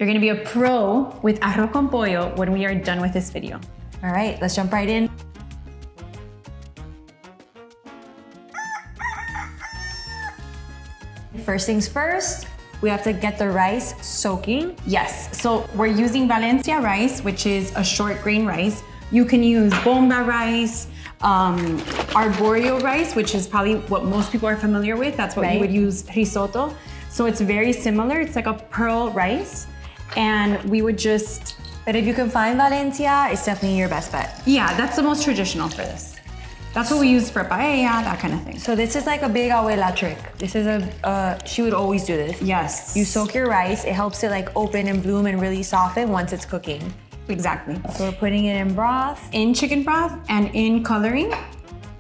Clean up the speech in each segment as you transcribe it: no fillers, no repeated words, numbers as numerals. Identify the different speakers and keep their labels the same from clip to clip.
Speaker 1: You're gonna be a pro with arroz con pollo when we are done with this video.
Speaker 2: All right, let's jump right in. First things first, we have to get the rice soaking.
Speaker 1: Yes, so we're using Valencia rice, which is a short grain rice. You can use bomba rice, arborio rice, which is probably what most people are familiar with. That's what you would use risotto. So it's very similar. It's like a pearl rice. And we would just...
Speaker 2: But if you can find Valencia, it's definitely your best bet.
Speaker 1: Yeah, that's the most traditional for this. That's what we use for paella, that kind of thing.
Speaker 2: So this is like a big abuela trick. This is she would always do this.
Speaker 1: Yes.
Speaker 2: You soak your rice. It helps it like open and bloom and really soften once it's cooking.
Speaker 1: Exactly.
Speaker 2: So we're putting it in broth.
Speaker 1: In chicken broth and in coloring.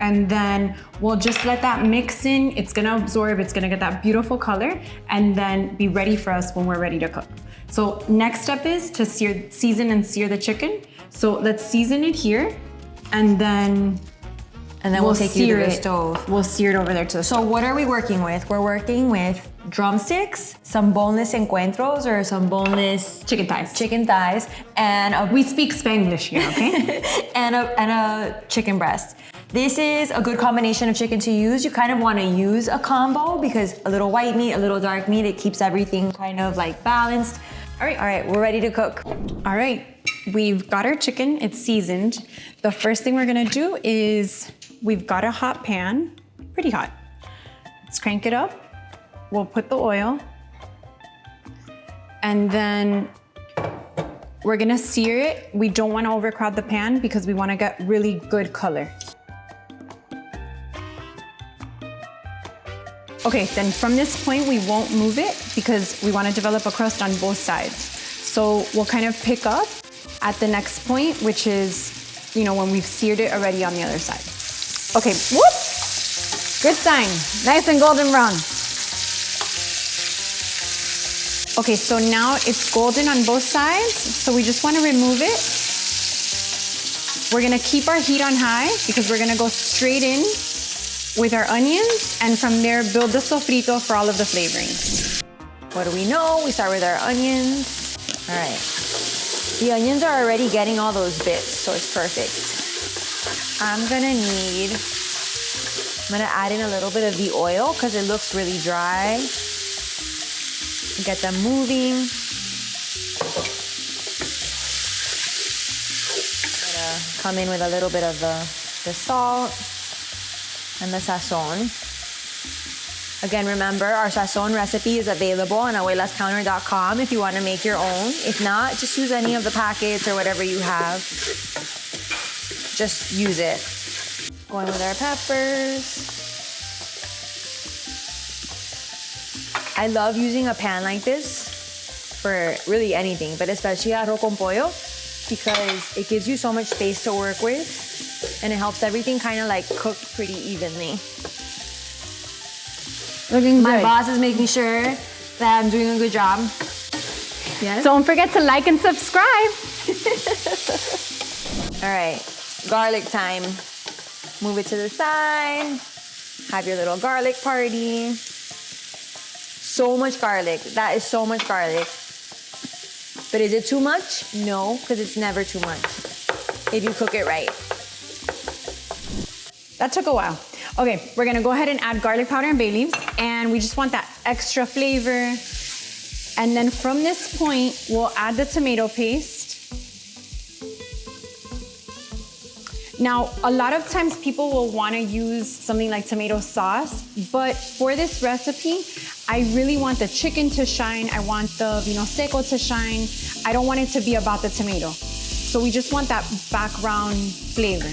Speaker 1: And then we'll just let that mix in. It's gonna absorb, it's gonna get that beautiful color and then be ready for us when we're ready to cook. So next step is to season and sear the chicken. So let's season it here and then
Speaker 2: we'll take you to the stove.
Speaker 1: We'll sear it over there to the stove.
Speaker 2: So what are we working with? We're working with drumsticks, some boneless encuentros or some boneless
Speaker 1: chicken thighs,
Speaker 2: and
Speaker 1: we speak Spanglish here, okay?
Speaker 2: and a chicken breast. This is a good combination of chicken to use. You kind of want to use a combo because a little white meat, a little dark meat, it keeps everything kind of like balanced. All right, we're ready to cook.
Speaker 1: All right, we've got our chicken, it's seasoned. The first thing we're gonna do is we've got a hot pan, pretty hot. Let's crank it up. We'll put the oil. And then we're gonna sear it. We don't wanna overcrowd the pan because we wanna get really good color. Okay, then from this point, we won't move it because we wanna develop a crust on both sides. So we'll kind of pick up at the next point, which is, you know, when we've seared it already on the other side. Okay, whoop! Good sign, nice and golden brown. Okay, so now it's golden on both sides, so we just wanna remove it. We're gonna keep our heat on high because we're gonna go straight in with our onions and from there build the sofrito for all of the flavorings.
Speaker 2: What do we know? We start with our onions. All right. The onions are already getting all those bits, so it's perfect. I'm gonna add in a little bit of the oil because it looks really dry. Get them moving. Come in with a little bit of the salt and the sazon. Again, remember, our sazon recipe is available on abuelascounter.com if you want to make your own. If not, just use any of the packets or whatever you have. Just use it. Going with our peppers. I love using a pan like this for really anything, but especially arroz con pollo because it gives you so much space to work with and it helps everything kind of like cook pretty evenly.
Speaker 1: Looking good.
Speaker 2: My boss is making sure that I'm doing a good job.
Speaker 1: Yes. Don't forget to like and subscribe.
Speaker 2: All right, garlic time. Move it to the side. Have your little garlic party. So much garlic. That is so much garlic. But is it too much? No, because it's never too much if you cook it right.
Speaker 1: That took a while. Okay, we're gonna go ahead and add garlic powder and bay leaves, and we just want that extra flavor. And then from this point, we'll add the tomato paste. Now, a lot of times people will wanna use something like tomato sauce, but for this recipe, I really want the chicken to shine. I want the vino seco to shine. I don't want it to be about the tomato. So we just want that background flavor.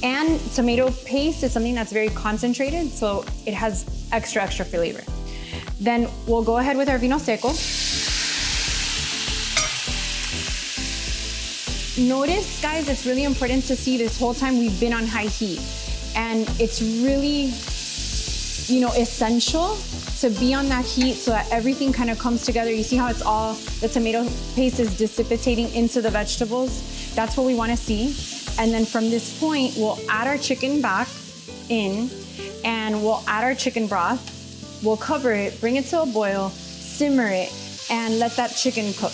Speaker 1: And tomato paste is something that's very concentrated, so it has extra flavor. Then we'll go ahead with our vino seco. Notice, guys, it's really important to see this whole time we've been on high heat. And it's really, you know, essential to be on that heat so that everything kind of comes together. You see how it's all, the tomato paste is dissipating into the vegetables? That's what we want to see. And then from this point, we'll add our chicken back in and we'll add our chicken broth. We'll cover it, bring it to a boil, simmer it, and let that chicken cook.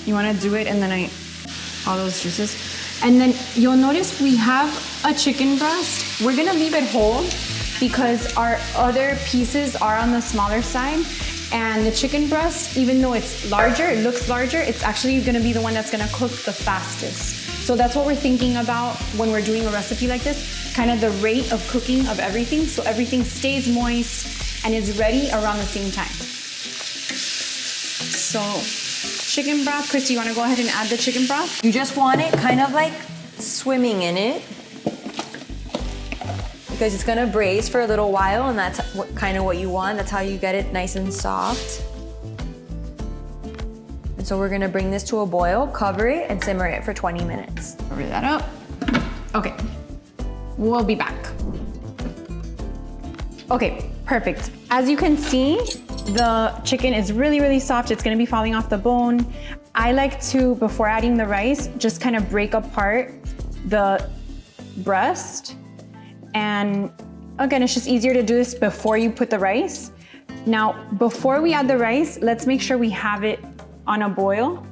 Speaker 1: You wanna do it and then all those juices. And then you'll notice we have a chicken breast. We're gonna leave it whole because our other pieces are on the smaller side. And the chicken breast, even though it's larger, it looks larger, it's actually gonna be the one that's gonna cook the fastest. So that's what we're thinking about when we're doing a recipe like this, kind of the rate of cooking of everything, so everything stays moist and is ready around the same time. So, chicken broth. Christy, you wanna go ahead and add the chicken broth?
Speaker 2: You just want it kind of like swimming in it because it's gonna braise for a little while, and that's kind of what you want. That's how you get it nice and soft. And so we're gonna bring this to a boil, cover it, and simmer it for 20 minutes.
Speaker 1: Cover that up. Okay, we'll be back. Okay, perfect. As you can see, the chicken is really, really soft. It's gonna be falling off the bone. I like to, before adding the rice, just kind of break apart the breast. And again, it's just easier to do this before you put the rice. Now, before we add the rice, let's make sure we have it on a boil,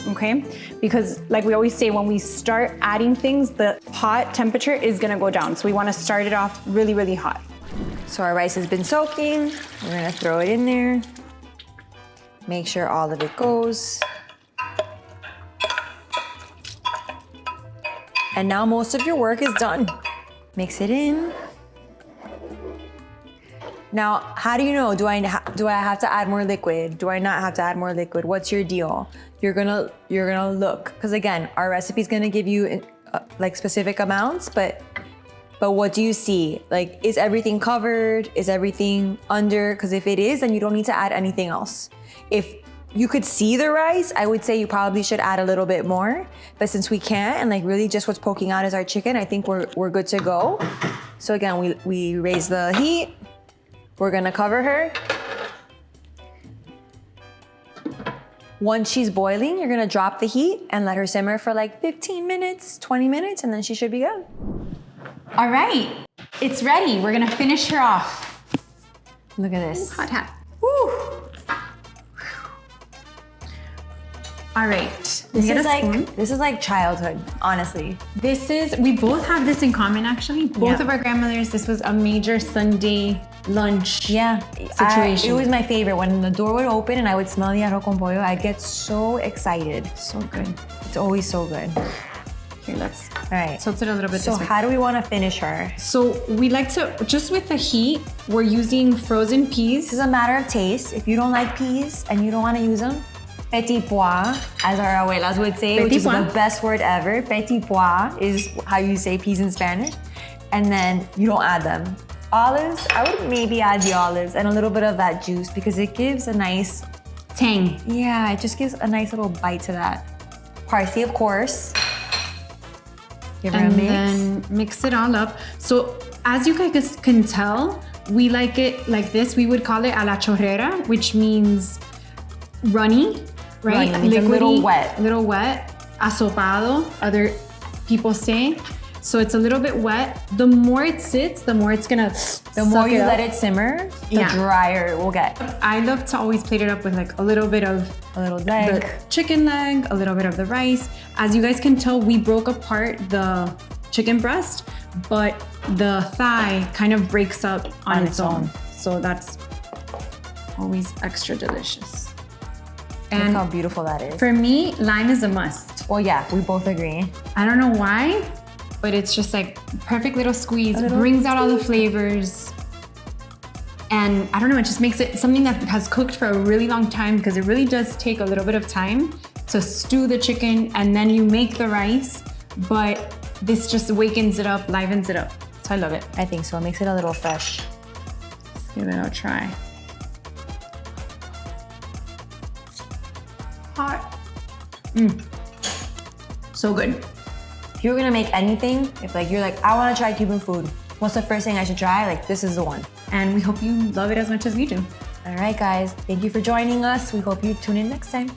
Speaker 1: okay? Because like we always say, when we start adding things, the hot temperature is gonna go down. So we wanna start it off really, really hot.
Speaker 2: So our rice has been soaking. We're gonna throw it in there. Make sure all of it goes. And now most of your work is done. Mix it in. Now, how do you know? Do I have to add more liquid? Do I not have to add more liquid? What's your deal? You're gonna look, because again, our recipe is gonna give you like specific amounts, but what do you see? Like, is everything covered? Is everything under? Because if it is, then you don't need to add anything else. If you could see the rice, I would say you probably should add a little bit more. But since we can't, and like really just what's poking out is our chicken, I think we're good to go. So again, we raise the heat. We're gonna cover her. Once she's boiling, you're gonna drop the heat and let her simmer for like 15 minutes, 20 minutes, and then she should be good.
Speaker 1: All right, it's ready. We're gonna finish her off.
Speaker 2: Look at this.
Speaker 1: Hot hat. Woo. All right.
Speaker 2: This is like childhood, honestly.
Speaker 1: We both have this in common actually. Both of our grandmothers, this was a major Sunday lunch situation.
Speaker 2: It was my favorite. When the door would open and I would smell the arroz con pollo, I'd get so excited.
Speaker 1: So good.
Speaker 2: It's always so good.
Speaker 1: Here, let's
Speaker 2: all right.
Speaker 1: tilt it a little bit
Speaker 2: So
Speaker 1: this way.
Speaker 2: how do we want to finish her?
Speaker 1: So we like to, just with the heat, we're using frozen peas.
Speaker 2: This is a matter of taste. If you don't like peas and you don't want to use them, petit pois, as our abuelas would say, which is the best word ever. Petit pois is how you say peas in Spanish. And then you don't add them. Olives, I would maybe add the olives and a little bit of that juice because it gives a nice
Speaker 1: tang.
Speaker 2: Yeah, it just gives a nice little bite to that. Parsley, of course. Give her a mix.
Speaker 1: And then mix it all up. So as you guys can tell, we like it like this. We would call it a la chorrera, which means runny, right?
Speaker 2: Runny, it's a little wet.
Speaker 1: A little wet. Asopado, other people say. So it's a little bit wet. The more it sits, the more it's gonna
Speaker 2: The more you let it simmer, the drier it will get.
Speaker 1: I love to always plate it up with like a little bit of
Speaker 2: leg.
Speaker 1: the chicken leg, a little bit of the rice. As you guys can tell, we broke apart the chicken breast, but the thigh kind of breaks up on its own. So that's always extra delicious. And
Speaker 2: look how beautiful that is.
Speaker 1: For me, lime is a must.
Speaker 2: Well, yeah, we both agree.
Speaker 1: I don't know why, but it's just like perfect little squeeze. It brings out all the flavors. And I don't know, it just makes it something that has cooked for a really long time, because it really does take a little bit of time to stew the chicken and then you make the rice, but this just wakens it up, livens it up. So I love it.
Speaker 2: I think so, it makes it a little fresh.
Speaker 1: Let's give it a try. Hot. So good.
Speaker 2: If you're gonna make anything, if like you're like, I wanna try Cuban food, what's the first thing I should try? Like, this is the one.
Speaker 1: And we hope you love it as much as we do.
Speaker 2: All right, guys, thank you for joining us. We hope you tune in next time.